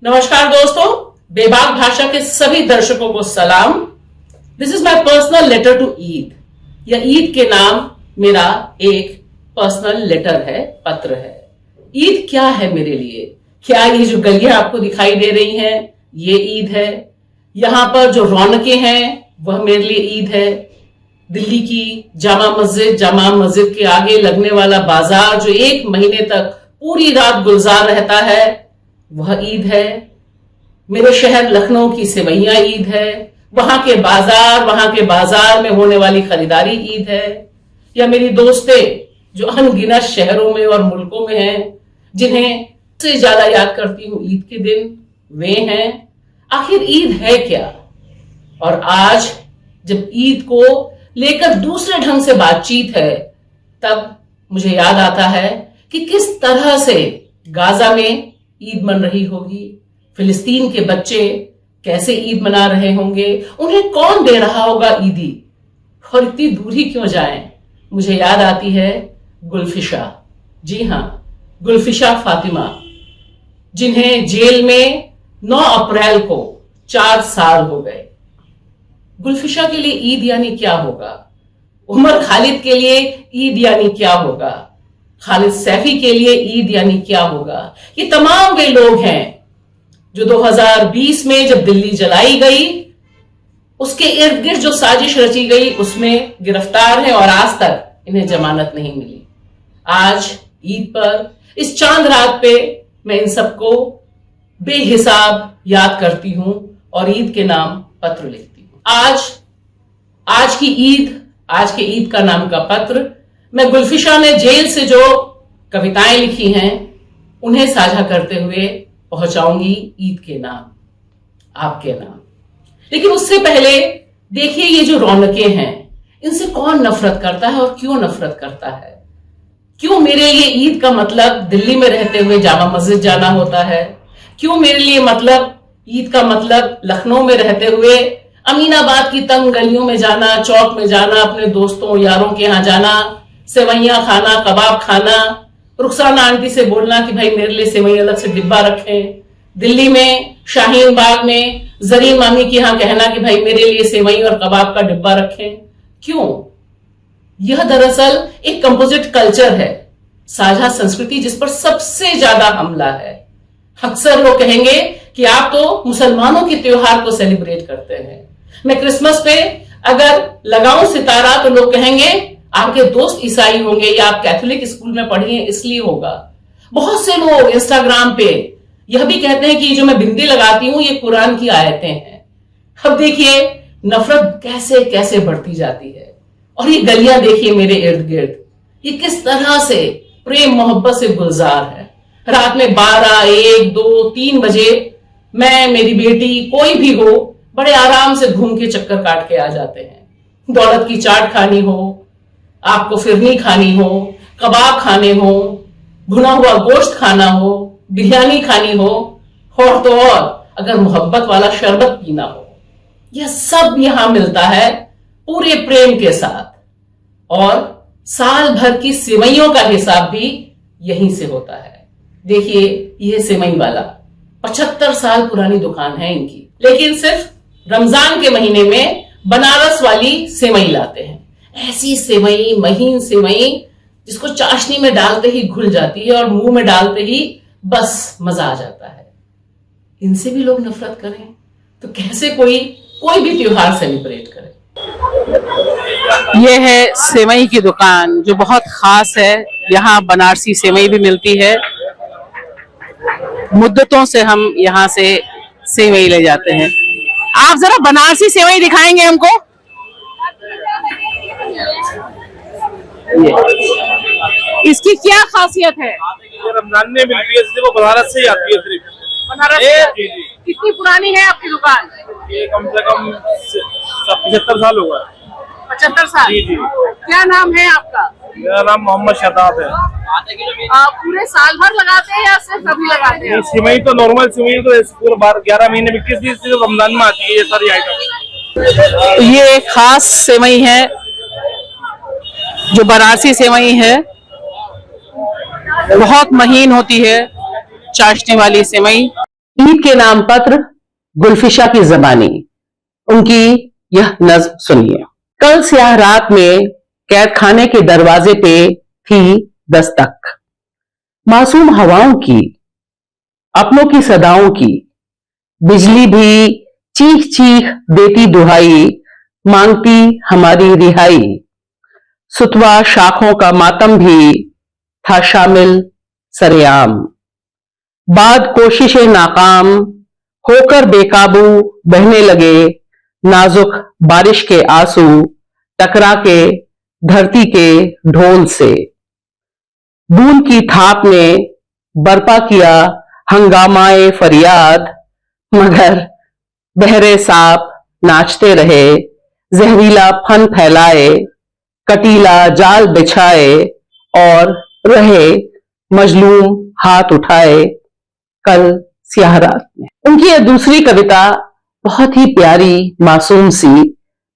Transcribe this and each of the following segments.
नमस्कार दोस्तों, बेबाक भाषा के सभी दर्शकों को सलाम। This is my personal letter to Eid. यह ईद के नाम मेरा एक पर्सनल लेटर है, पत्र है। ईद क्या है मेरे लिए? क्या ये जो गलियां आपको दिखाई दे रही हैं ये ईद है? यहां पर जो रौनकें हैं वह मेरे लिए ईद है। दिल्ली की जामा मस्जिद के आगे लगने वाला बाजार जो 1 महीने तक पूरी रात गुलजार रहता है वह ईद है। मेरे शहर लखनऊ की सेवैयां ईद है। वहां के बाजार में होने वाली खरीदारी ईद है। या मेरी दोस्तें जो अनगिनत शहरों में और मुल्कों में हैं, जिन्हें सबसे ज्यादा याद करती हूं ईद के दिन, वे हैं। आखिर ईद है क्या? और आज जब ईद को लेकर दूसरे ढंग से बातचीत है, तब मुझे याद आता है कि किस तरह से गाजा में ईद मन रही होगी, फिलिस्तीन के बच्चे कैसे ईद मना रहे होंगे, उन्हें कौन दे रहा होगा ईदी, और इतनी दूरी क्यों जाएं। मुझे याद आती है गुलफिशा। जी हां, गुलफिशा फातिमा, जिन्हें जेल में 9 अप्रैल को 4 साल हो गए। गुलफिशा के लिए ईद यानी क्या होगा? उमर खालिद के लिए ईद यानी क्या होगा? खालिद सैफी के लिए ईद यानी क्या होगा? ये तमाम वे लोग हैं जो 2020 में जब दिल्ली जलाई गई, उसके इर्द गिर्द जो साजिश रची गई उसमें गिरफ्तार हैं और आज तक इन्हें जमानत नहीं मिली। आज ईद पर, इस चांद रात पे, मैं इन सबको बेहिसाब याद करती हूं और ईद के नाम पत्र लिखती हूं। आज के ईद का नाम का पत्र मैं गुलफिशा ने जेल से जो कविताएं लिखी हैं उन्हें साझा करते हुए पहुंचाऊंगी ईद के नाम, आपके नाम। लेकिन उससे पहले देखिए, ये जो रौनकें हैं इनसे कौन नफरत करता है और क्यों नफरत करता है? क्यों मेरे लिए ईद का मतलब दिल्ली में रहते हुए जामा मस्जिद जाना होता है? क्यों मेरे लिए ईद का मतलब लखनऊ में रहते हुए अमीनाबाद की तंग गलियों में जाना, चौक में जाना, अपने दोस्तों यारों के यहाँ जाना, सेवैयां खाना, कबाब खाना, रुखसाना आंटी से बोलना कि भाई मेरे लिए सेवई अलग से डिब्बा रखें, दिल्ली में शाहीन बाग में जरीन मामी के यहाँ कहना कि भाई मेरे लिए सेवई और कबाब का डिब्बा रखें। क्यों? यह दरअसल एक कंपोजिट कल्चर है, साझा संस्कृति जिस पर सबसे ज्यादा हमला है। अक्सर लोग कहेंगे कि आप तो मुसलमानों के त्योहार को सेलिब्रेट करते हैं। मैं क्रिसमस पे अगर लगाऊं सितारा तो लोग कहेंगे आपके दोस्त ईसाई होंगे या आप कैथोलिक स्कूल में पढ़ी हैं इसलिए होगा। बहुत से लोग इंस्टाग्राम पे यह भी कहते हैं कि जो मैं बिंदी लगाती हूं ये कुरान की आयतें हैं। अब देखिए नफरत कैसे कैसे बढ़ती जाती है। और ये गलियां देखिए मेरे इर्द गिर्द, ये किस तरह से प्रेम मोहब्बत से गुलजार है। रात में 12, 1, 2, 3 बजे मैं, मेरी बेटी, कोई भी हो, बड़े आराम से घूम के चक्कर काट के आ जाते हैं। दौलत की चाट खानी हो, आपको फिरनी खानी हो, कबाब खाने हो, भुना हुआ गोश्त खाना हो, बिरयानी खानी हो, और तो और अगर मोहब्बत वाला शरबत पीना हो, यह सब यहां मिलता है पूरे प्रेम के साथ। और साल भर की सेवैयों का हिसाब भी यहीं से होता है। देखिए यह सेवई वाला 75 साल पुरानी दुकान है इनकी, लेकिन सिर्फ रमजान के महीने में बनारस वाली सेवई लाते हैं। ऐसी सेवई, महीन सेवई, जिसको चाशनी में डालते ही घुल जाती है और मुंह में डालते ही बस मजा आ जाता है। इनसे भी लोग नफरत करें तो कैसे कोई भी त्योहार सेलिब्रेट करे? यह है सेवई की दुकान जो बहुत खास है। यहाँ बनारसी सेवई भी मिलती है। मुद्दतों से हम यहाँ से सेवई ले जाते हैं। आप जरा बनारसी सेवई दिखाएंगे हमको? इसकी क्या खासियत है? रमजान में मिलती है, वो बनारस से आती है। सिर्फ बनारस से? कितनी पुरानी है आपकी दुकान? ये कम से कम 75 साल होगा। 75 साल? जी जी। क्या नाम है आपका? मेरा नाम मोहम्मद शताब है। पूरे साल भर लगाते हैं या सिर्फ कभी लगाते हैं? सिवई तो नॉर्मल सिवई तो पूरे बार 11 महीने में बिकती है, सिर्फ रमजान में आती है ये सारी आइटम। ये खास सेवई है जो बनारसी सेवई है, बहुत महीन होती है, चाशनी वाली सेवई। ईद के नाम पत्र गुलफिशा की जबानी, उनकी यह नज्म सुनिए। कल स्याह रात में कैद खाने के दरवाजे पे थी दस्तक, मासूम हवाओं की, अपनों की सदाओं की। बिजली भी चीख चीख देती दुहाई, मांगती हमारी रिहाई। सुतवा शाखों का मातम भी था शामिल सरेआम। बाद कोशिशें नाकाम होकर बेकाबू बहने लगे नाजुक बारिश के आंसू, टकरा के धरती के ढोल से। बूंद की थाप ने बर्पा किया हंगामाए फरियाद, मगर बहरे सांप नाचते रहे, जहरीला फन फैलाए, कटीला जाल बिछाए और रहे मजलूम हाथ उठाए कल स्याह रात में। उनकी यह दूसरी कविता बहुत ही प्यारी, मासूम सी,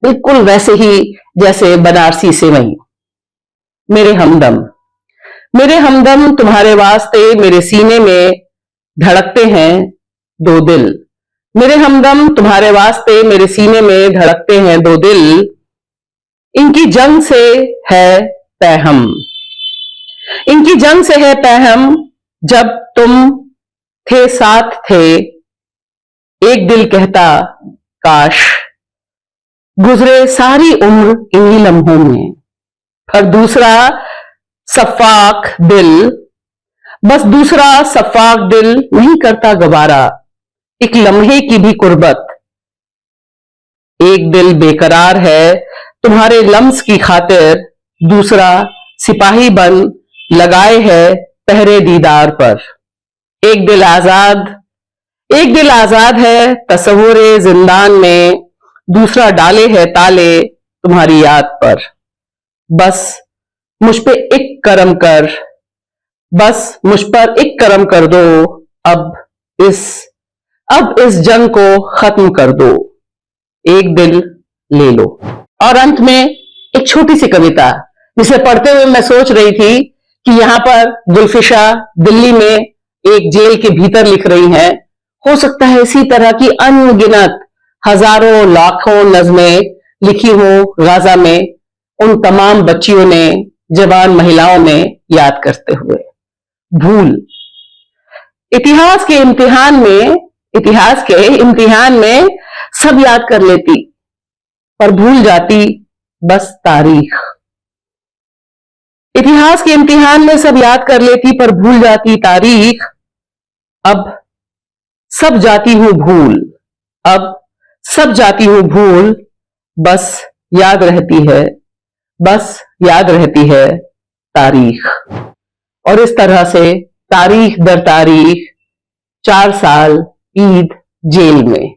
बिल्कुल वैसे ही जैसे बनारसी सेवई। मेरे हमदम, मेरे हमदम तुम्हारे वास्ते मेरे सीने में धड़कते हैं दो दिल। मेरे हमदम तुम्हारे वास्ते मेरे सीने में धड़कते हैं दो दिल। इनकी जंग से है पैहम, इनकी जंग से है पैहम, जब तुम थे साथ थे। एक दिल कहता काश गुजरे सारी उम्र इन्हीं लम्हों में। पर दूसरा सफाक दिल, बस दूसरा सफाक दिल नहीं करता गवारा एक लम्हे की भी कुर्बत। एक दिल बेकरार है तुम्हारे लम्स की खातिर, दूसरा सिपाही बन लगाए है पहरे दीदार पर। एक दिल आजाद, एक दिल आजाद है तस्वुरे जिंदान में, दूसरा डाले है ताले तुम्हारी याद पर। बस मुझ पे एक करम कर, बस मुझ पर एक करम कर दो, अब इस जंग को खत्म कर दो, एक दिल ले लो। और अंत में एक छोटी सी कविता जिसे पढ़ते हुए मैं सोच रही थी कि यहां पर गुलफिशा दिल्ली में एक जेल के भीतर लिख रही हैं। हो सकता है इसी तरह की अनगिनत हजारों लाखों नज़में लिखी हो गाजा में उन तमाम बच्चियों ने, जवान महिलाओं ने याद करते हुए। भूल, इतिहास के इम्तिहान में सब याद कर लेती पर भूल जाती बस तारीख। इतिहास के इम्तिहान में सब याद कर लेती पर भूल जाती तारीख। अब सब जाती हूं भूल, अब सब जाती हूं भूल, बस याद रहती है तारीख। और इस तरह से तारीख दर तारीख 4 साल ईद जेल में।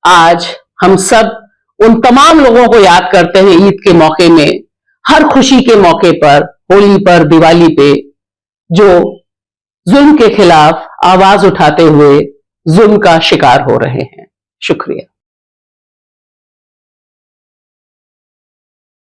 आज हम सब उन तमाम लोगों को याद करते हैं ईद के मौके में, हर खुशी के मौके पर, होली पर, दिवाली पे, जो जुल्म के खिलाफ आवाज उठाते हुए जुल्म का शिकार हो रहे हैं। शुक्रिया।